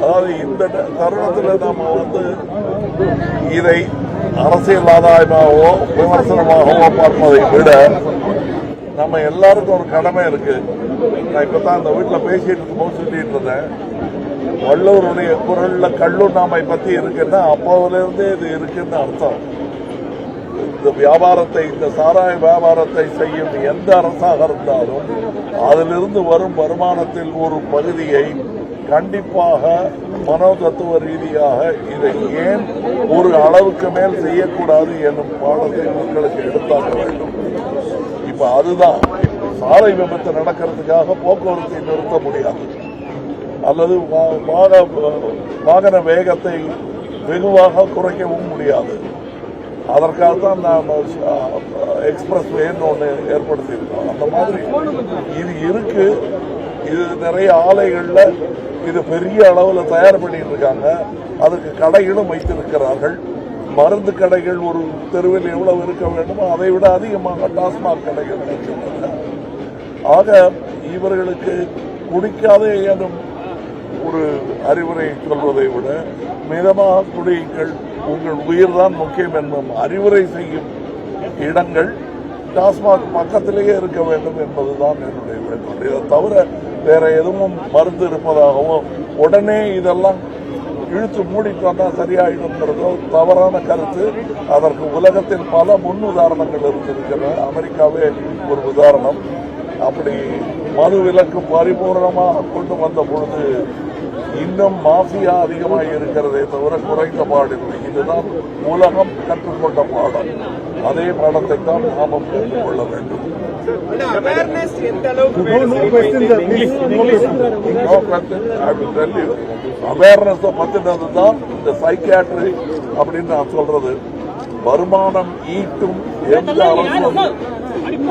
அதாவது இந்த தருணத்தில் நம்ம இதை அரசியல் ஆதாயமாகவோ விமர்சனமாகவோ பார்ப்பதை விட நம்ம எல்லாருக்கும் ஒரு கடமை இருக்கு. நான் இப்பதான் இந்த வீட்டில் பேசிட்டு இருக்கும்போது சொல்லிட்டு இருந்தேன், வள்ளுவருடைய குரல்ல கல்லுண்ணாமை பத்தி இருக்குன்னா அப்போதிலிருந்தே இது இருக்குன்னு அர்த்தம். இந்த வியாபாரத்தை, இந்த சாராய வியாபாரத்தை செய்யும் எந்த அரசாக இருந்தாலும் அதிலிருந்து வரும் வருமானத்தில் ஒரு பகுதியை கண்டிப்பாக மனோதத்துவ ரீதியாக இதை ஏன் ஒரு அளவுக்கு மேல் செய்யக்கூடாது என்னும் பாடத்தை மக்களுக்கு எடுத்தாக்க வேண்டும். இப்ப அதுதான் சாலை விபத்து நடக்கிறதுக்காக போக்குவரத்தை நிறுத்த முடியாது, அல்லது வாகன வேகத்தை வெகுவாக குறைக்கவும் முடியாது. அதற்காக தான் நாம் எக்ஸ்பிரஸ் வேன்னு ஒன்று ஏற்படுத்தியிருக்கோம். அந்த மாதிரி இது இருக்கு. இது நிறைய ஆலைகள்ல இது பெரிய அளவில் தயார் பண்ணிட்டு இருக்காங்க. அதுக்கு கடைகளும் வைத்திருக்கிறார்கள். மருந்து கடைகள் ஒரு தெருவில் எவ்வளவு இருக்க வேண்டுமோ அதை விட அதிகமாக டாஸ்மாக் கடைகள் இருக்கின்றன. ஆக இவர்களுக்கு குடிக்காதே எனும் ஒரு அறிவுரை சொல்வதை விட மிதமாக குடியுங்கள், உங்கள் உயிர் தான் முக்கியம் என்னும் அறிவுரை செய்யும் இடங்கள் டாஸ்மாக் பக்கத்திலேயே இருக்க வேண்டும் என்பதுதான் என்னுடைய வேண்டுகோள். இதை தவிர வேற எதுவும் மருந்து இருப்பதாகவோ உடனே இதெல்லாம் இழுத்து மூடிட்டோம்னா சரியாயிடுங்கிறதோ தவறான கருத்து. அதற்கு உலகத்தில் பல முன் உதாரணங்கள் இருந்திருக்கின்றன. அமெரிக்காவே ஒரு உதாரணம். அப்படி மது விலக்கு பரிபூர்ணமாக கொண்டு வந்த பொழுது இன்னும் மாஃபியா அதிகமாக இருக்கிறதே தவிர குறைந்த பாடில்லை. இதுதான் உலகம் கற்றுக்கொண்ட பாடம். அதே பாடத்தை தான் நாமும் கற்றுக்கொள்ள வேண்டும். அவேர்னஸ் பத்தினது தான் இந்த சைக்கியாட்ரி அப்படின்னு நான் சொல்றது. வருமானம் ஈட்டும் எந்த அரசும்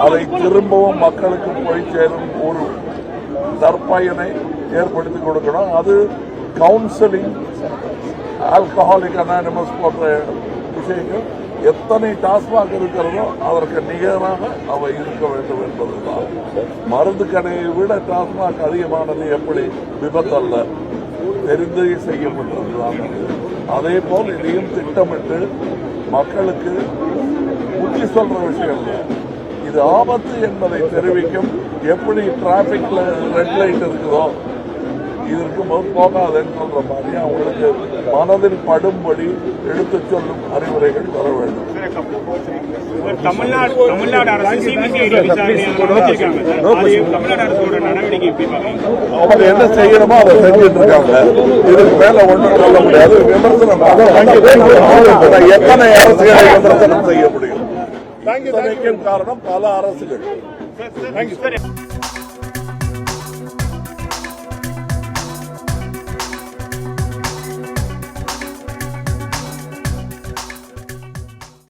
அதை திரும்பவும் மக்களுக்கு போய் சேரும் ஒரு நற்பயனை ஏற்படுத்தி கொடுக்கணும். அது கவுன்சிலிங், ஆல்கஹாலிக் அனானிமஸ் போன்ற விஷயங்கள் எத்தனை டாஸ்மாக் இருக்கிறதோ அதற்கு நிகராக அவை இருக்க வேண்டும் என்பதுதான். மருந்து கடையை விட டாஸ்மாக் அதிகமானது எப்படி விபத்தல்ல, தெரிந்து செய்யப்பட்டதுதான். அதே போல் இதையும் திட்டமிட்டு மக்களுக்கு புத்தி சொல்ற விஷயம் இல்லை, இது ஆபத்து என்பதை தெரிவிக்கும். எப்படி டிராபிக்ல ரெட் லைட் இருக்குதோ இதற்கு போகாதுன்னு சொல்ற மாதிரி அவங்களுக்கு மனதில் படும்படி எடுத்து சொல்லும் அறிவுரைகள் வர வேண்டும். அவங்க என்ன செய்யணுமோ அதை செஞ்சுட்டு இருக்காங்க. இதுக்கு மேல ஒன்றும் சொல்ல முடியாது. விமர்சனம் எத்தனை அரசுகளை விமர்சனம் செய்ய முடியும்? காரணம் பல அரசுகள்.